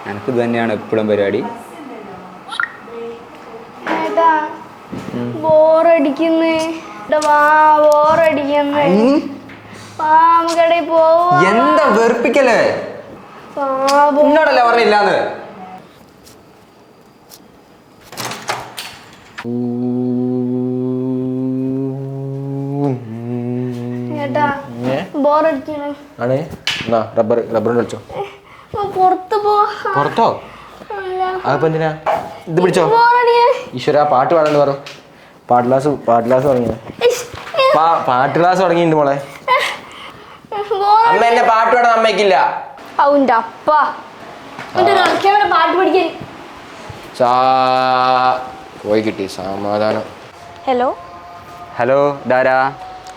എനിക്കിത് തന്നെയാണ് എപ്പോഴും പരിപാടി. എന്താ വെറുപ്പിക്കല്ലേ? എന്നോടല്ലേ പറഞ്ഞില്ലാന്ന്? പുറത്തോ? അതിപ്പോ എന്തിനാ ഇത് പിടിച്ചോ? ഈശ്വര പാട്ട് പാടാണ്ട് പറ. പാട്ട് ക്ലാസ് തുടങ്ങിയ പാട്ട് ക്ലാസ് തുടങ്ങിയിട്ടുണ്ട് മോളെ. അമ്മ എന്നെ പാട്ട് പാടാൻ സമ്മതിക്കില്ല. പോയി കിട്ടി സമാധാനം. ഹലോ ഹലോ ഇതാരാ?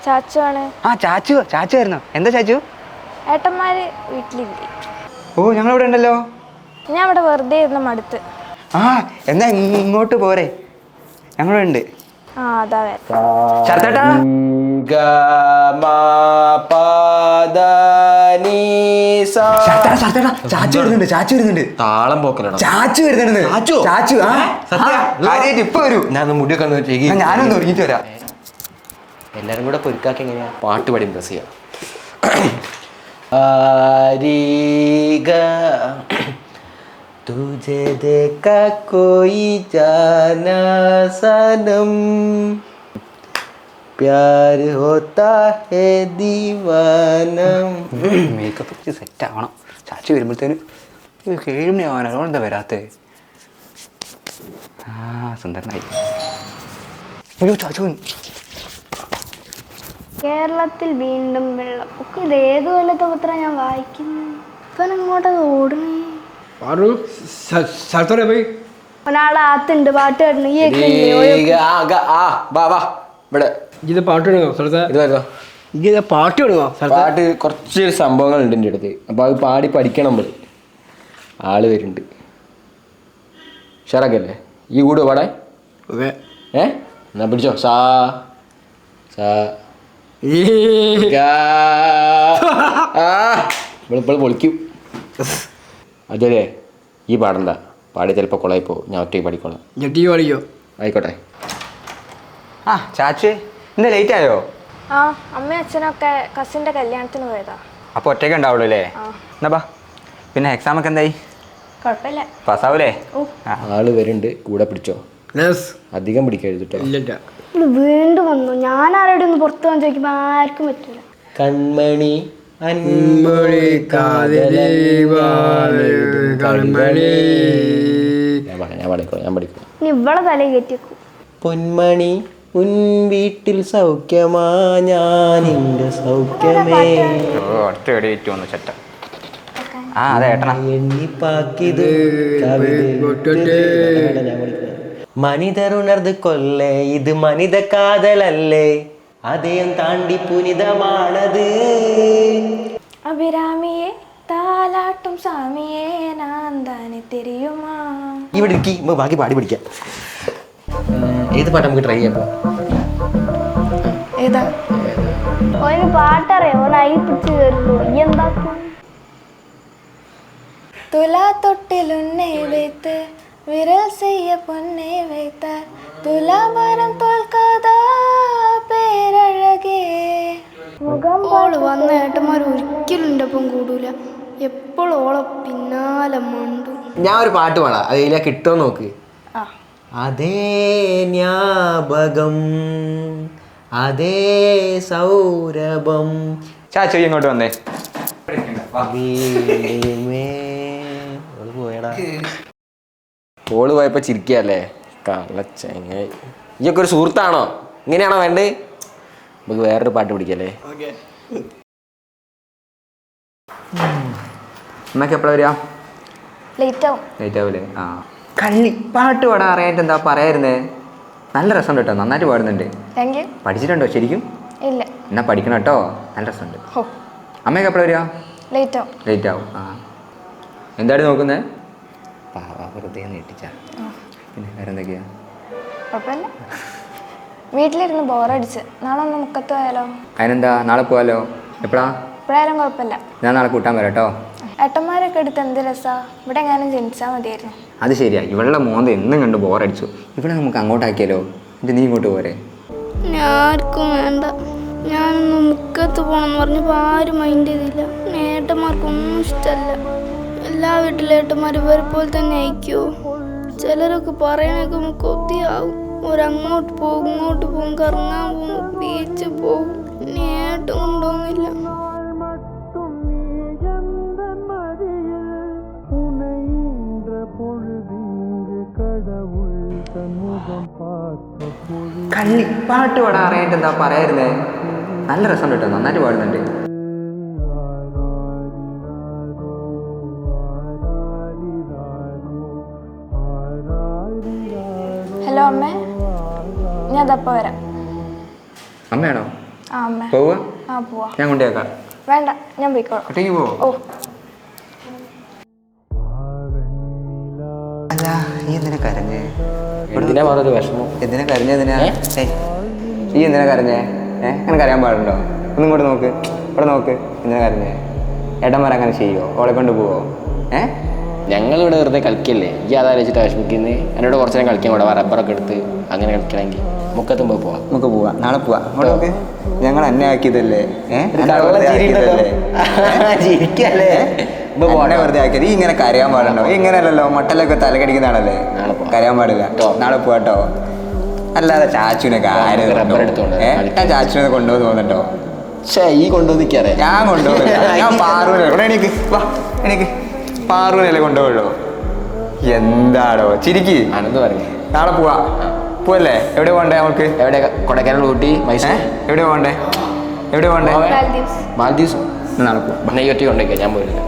ചാച്ചു ആണ്. ആ ചാച്ചു ആയിരുന്നോ? എന്താ ചാച്ചു? ഏട്ടന്മാര് വീട്ടിലില്ലേ? ഓ ഞങ്ങളിവിടെ ഉണ്ടല്ലോ. ഞാൻ ഇവിടെ വെറുതെ ഇരുന്ന മടുത്ത്. ആ എന്നാ ഇങ്ങോട്ട് പോരെ, ഞങ്ങളിവിടെ ഉണ്ട്. ആ അതാ ചാച്ചു വരുന്നുണ്ട്. താളം പോക്കലാണ്. ചാച്ചു വരുന്നുണ്ട്. ഇപ്പൊ വരൂ. ഞാൻ മുടിയൊക്കെ ഞാനൊന്ന് ഒരുങ്ങിട്ട് വരാം. എല്ലാരും കൂടെ പൊരുക്കാക്കി എങ്ങനെയാ പാട്ട് പാടി ഇംപ്രസ് ചെയ്യാം. तुझे देखा कोई जाना सनम प्यार होता है दीवाനം. മേക്കപ്പ് വെച്ച് സെറ്റ് ആവണം. ചാച്ചി വരുമ്പോഴത്തേന് 7 മണി ആവാനോ എന്താ വരാത്തേ? ആ സുന്ദരനായി. അയ്യോ ചാച്ചു. കേരളത്തിൽ വീണ്ടും വെള്ളപ്പൊക്കം. ഇത് ഏത് കൊല്ലത്തെ പത്രം ഞാൻ വായിക്കുന്നു? ഇപ്പം അങ്ങോട്ട് ഓടണേ. ഒരാളാത്തുണ്ട് പാട്ട് കേട്ടു. പാട്ട് കുറച്ച് സംഭവങ്ങൾ ഉണ്ട് എൻ്റെ അടുത്ത്. അപ്പൊ അത് പാടി പഠിക്കണം. നമ്മൾ ആള് വരുന്നുണ്ട്. ഷറക്കല്ലേ ഈ കൂടെ പാടാൻ? എന്നാ പിടിച്ചോ. സാ സാ പൊളിക്കും. അതല്ലേ ഈ പാടണ്ട. പാടി ചിലപ്പോൾ കൊളായി പോകും. ഞാൻ ഒറ്റയ്ക്ക് പാടിക്കോളാം. ആയിക്കോട്ടെ. ആ ചാച്ചു എന്താ ലേറ്റ് ആയോ? ആ അമ്മയും അച്ഛനൊക്കെ കസിന്റെ കല്യാണത്തിന് പോയതാ. അപ്പോൾ ഒറ്റയ്ക്ക് ഉണ്ടാവുള്ളൂ അല്ലേ? എന്നാ പിന്നെ എക്സാം ഒക്കെ എന്തായി? കുഴപ്പമില്ല, പാസ്സാവൂലേ? ആള് വരുന്നുണ്ട്. കൂടെ പിടിച്ചോ. അധികം പിടിക്കരുത്. വീണ്ടും വന്നു. ഞാൻ ആരോടെ ഒന്ന് പുറത്തു പോകാൻ ചോദിക്കുമ്പോ ആർക്കും പറ്റൂല. കൺമണി ഇവളെ തലയിൽ കയറ്റിയേക്കും. പൊന്മണി ഉൻ വീട്ടിൽ സൗഖ്യമാ ഞാനിന്റെ സൗഖ്യമേ. ചട്ട ആ അതെ ഏട്ടനാ. മനിതർ ഉണർന്ന് കൊല്ലേ ഇത് മനിത കാതലല്ലേ, അതേം താണ്ടി പുനിതമാണത്. അഭിരാമിയെ താലാട്ടും സ്വാമിയെ നാന്താനെ തിരിയുമാ. ഇവിടെ ബാക്കി പാടി പിടിക്കാം. ഏത് പാട്ട് നമുക്ക് ട്രൈ ചെയ്യാം? ഏതാ ഒരു പാട്ടറിയാം? ഓനായി പിടിച്ച് കയറുള്ളൂ. ഈ എന്താക്കും? തുലാ തൊട്ടിലുണ്ണെ വെയ്ത്ത് വിരൽ ചെയ്യ പൊന്നെ വെയ്ത്താർ തുലാഭാരം തോൽക്കാതാ പേരഴകേ. മുഖം ഓള് വന്ന ഏട്ടന്മാർ ഒരിക്കലും എൻ്റെ ഒപ്പം കൂടൂല. എപ്പോഴും ഓളെ പിന്നാലെ മണ്ടു. ഞാൻ ഒരു പാട്ട് പാടാം. അത് ഇതിലെ കിട്ടുമോ നോക്ക്. അതേ ജ്ഞാപകം അതേ സൗരഭം. ചാച്ചു ഇങ്ങോട്ട് വന്നേ. ഓള് പോയപ്പോ ചിരിക്കല്ലേ കള്ളച്ചങ്ങ. ഇയൊക്കെ ഒരു സുഹൃത്താണോ? ഇങ്ങനെയാണോ വേണ്ടത്? നമുക്ക് വേറൊരു പാട്ട് പിടിക്കല്ലേ? അമ്മക്ക് എപ്പോഴാ വരിക? ലേറ്റ് ആവൂലേ? ആ കള്ളി പാട്ട് പാടാൻ അറിയാനായിട്ട് എന്താ പറയായിരുന്നേ? നല്ല രസമുണ്ട് കേട്ടോ. നന്നായിട്ട് പാടുന്നുണ്ട്. പഠിച്ചിട്ടുണ്ടോ ശരിക്കും? ഇല്ല. എന്നാ പഠിക്കണം കേട്ടോ. നല്ല രസമുണ്ട്. അമ്മയൊക്കെ എപ്പോഴാ വരിക? ലേറ്റ് ആവും. ആ എന്താണ് നോക്കുന്നത്? വെറുതെ നീട്ടിച്ചാ. പിന്നെ വേറെ എന്തൊക്കെയാ? വീട്ടിലിരുന്ന് ബോറടിച്ച് നാളെ ഒന്ന് മുക്കത്ത് പോയാലോ? അതിനെന്താ, നാളെ പോവാലോ. എപ്പോഴാ? എപ്പോഴായാലും കുഴപ്പമില്ല. ഞാൻ നാളെ കൂട്ടാൻ വരാം കേട്ടോ. ഏട്ടന്മാരൊക്കെ എടുത്ത് എന്ത് രസാ. ഇവിടെ എങ്ങാനും ജനിച്ചാൽ മതിയായിരുന്നു. അത് ശരിയാ, ഇവളുടെ മോന്ത എന്നും കണ്ട് ബോറടിച്ചു. ഇവിടെ നമുക്ക് അങ്ങോട്ടാക്കിയാലോ? എന്നിട്ട് നീ ഇങ്ങോട്ട് പോരെ. ആർക്കും വേണ്ട. ഞാനൊന്ന് മുക്കത്ത് പോകണമെന്ന് പറഞ്ഞപ്പോൾ ആരും മൈൻഡ് ചെയ്തില്ല. ഏട്ടന്മാർക്കൊന്നും ഇഷ്ടമല്ല. എല്ലാ വീട്ടിലെ ഏട്ടന്മാരും ഇവരെ പോലെ തന്നെ അയക്കുമോ? ചിലരൊക്കെ പറയണേക്കും കൊതിയാവും. ഒരങ്ങോട്ട് പോകും, ഇങ്ങോട്ട് പോകും, കറങ്ങാൻ പോകും, ബീച്ചിൽ പോകും. ഇനി ഏട്ടം കൊണ്ടുപോകുന്നില്ല. കള്ളിപ്പാട്ട് പാടാൻ അറിയാനായിട്ട് എന്താ പറയായിരുന്നേ? നല്ല രസം കേട്ടോ, നന്നായിട്ട് പാടുന്നുണ്ട്. ഹലോ അമ്മേ, ഞാൻ അതപ്പോൾ വരാം. അമ്മയാണോ? ആ അമ്മ. പോവാ? ആ പോവാ. ഞാൻ കൊണ്ടുപോയേക്കാം. വേണ്ട, ഞാൻ പോയിക്കോളാം. ഒറ്റയ്ക്ക് പോവോ? ഓ. അല്ല, നീ എന്തിനാ കരഞ്ഞേ? എന്തിനാ പറഞ്ഞൊരു വിഷമം? എന്തിനാ കരഞ്ഞതിനാ? ഈ എന്തിനാ കരഞ്ഞേ? അങ്ങനെ കരയാൻ പാടുണ്ടോ? ഒന്നും ഇങ്ങോട്ട് നോക്ക്, ഇവിടെ നോക്ക്. എന്തിനാ കരഞ്ഞേ? ഏട്ടന്മാർ അങ്ങനെ ചെയ്യുമോ? ഓളെ കൊണ്ട് പോവോ? ഞങ്ങളിവിടെ വെറുതെ കളിക്കല്ലേ, ഈ അതാലോചിച്ചിട്ട് വിഷമിക്കുന്നത്. എന്നോട് കുറച്ച് നേരം കളിക്കാൻ കൂടെ റബ്ബറൊക്കെ എടുത്ത് അങ്ങനെ കളിക്കണമെങ്കിൽ മുക്കത്തും പോയി പോവാം. നമുക്ക് പോവാം, നാളെ പോവാം. ഇങ്ങോട്ട് നോക്ക്, ഞങ്ങൾ എന്നെ ആക്കിയതല്ലേ? വെറുതെ ആക്കിയത്. ഈ ഇങ്ങനെ കരയാൻ പാടുണ്ടോ? ഇങ്ങനെയല്ലല്ലോ, മട്ടലൊക്കെ തലക്കടിക്കുന്നതാണല്ലേ. കരയാൻ പാടില്ല. നാളെ പോവാട്ടോ. അല്ലാതെ ചാച്ചുവിനൊക്കെ ആരും ചാച്ചുവിനെ കൊണ്ടുപോകുന്ന തോന്നുന്നുണ്ടോ? ഈ കൊണ്ടുവന്നിക്കാറേ ഞാൻ കൊണ്ടുപോകില്ല. ഞാൻ പാറൂനെ ഇവിടെ എനിക്ക് വാ, എനിക്ക് പാറൂനല്ലേ കൊണ്ടുപോകോ? എന്താടോ ചിരിക്ക്. ആണെന്ന് പറഞ്ഞു. നാളെ പോവാ. പോവല്ലേ? എവിടെ പോകണ്ടേ നമുക്ക്? എവിടെ? കൊടൈക്കനാൽ, ഊട്ടി, മൈസൂർ. എവിടെ പോകണ്ടേ? എവിടെ പോകണ്ടേ? മാൽദീവ്സ്. മാൽദീവ്സ്. നാളെ പോവാം. നെയ്യൊറ്റി കൊണ്ടേക്കാം, ഞാൻ പോയില്ല.